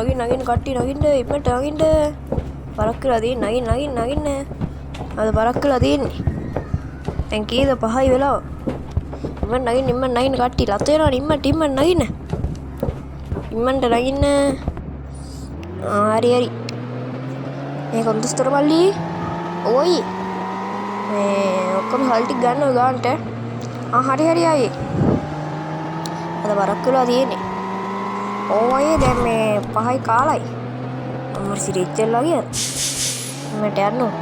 නගින්න කට්ටිය නගින්න ඉක්මනට නගින්න. පරක් කියලා තියෙන්නේ නගින්න. අද පරක් කියලා තියෙන්නේ. දැන් කීයද 5යි වෙලාව. ඉක්මනට නගින්න කට්ටිය ලත් වෙනවා ඉක්මනට නගින්න. ඉක්මනට නගින්න. හරි. මේ කොන්දස්තර මල්ලි. ඔයි. මේ ඔක්කොම හල් ටික ගන්න ඔය ගානට. හරි ආයේ. අද පරක් වෙලා තියෙන්නේ. ඕයේ දැන් මේ 5යි කාලයි. අම්මර සිරිච්චල්ලා ගියා. මට යන්න ඕන.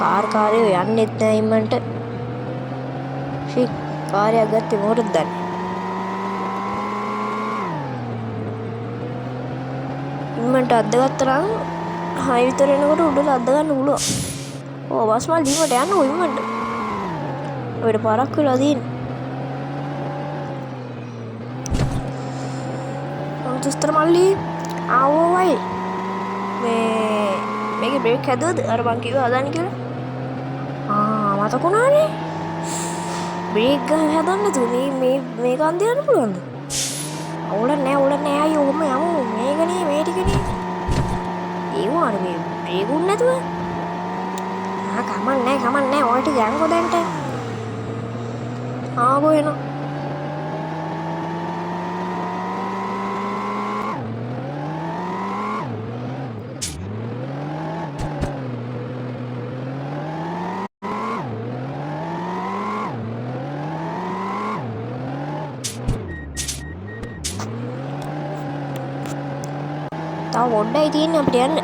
කාර්යය යන්නෙත් නෑ ඉම්මන්ට. කාර්යයක් ගත්තේ මොකටද දන්නේ. ඉම්මන්ට අද්ද ගත්තා නම් 6 විතර එනකොට උඩට අද්ද ගන්න පුළුවන්. බස් මල් දීමට යන්න ඉම්මන්ට. ඔයිට පාරක් වෙලා තියෙන්නේ. දුස්තර මල්ලි ආවෝයි. මේකේ බ්‍රේක් හැදුවද? අර මං කිව්වා හදන්න කියලා. මතකුණානේ. බ්‍රේක් ගන්න හදන්න තු මේක අන්ද යන්න පුළුවන්ද? අවුල නෑ අයියෝ ඔහම යමු. මේකනේ මේ ටිකනේ. ඒවානේ මේ බ්‍රේක් උන් නැතුව. කමන්නේ ඔය ටික යන්නකෝ දැන්ට. ආවෝ එනවා. තව පොඩ්ඩයි තියෙන්නේ අපිට යන්න.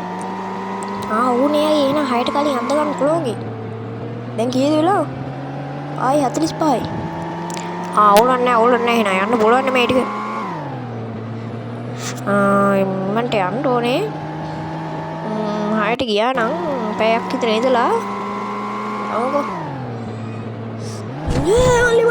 ඌනේ අය එන 6ට කලින් අඳ ගන්න පුළුවන්ගේ. දැන් කීයද වෙලාව? ආයි 45යි. ඕලක් නෑ එහෙනම් යන්න පුළුවන් මේ ටික. මන්ට යන්න ඕනේ. 6ට ගියා නම් පැයක් විතර ඉඳලා. අවුකෝ. මල්ලි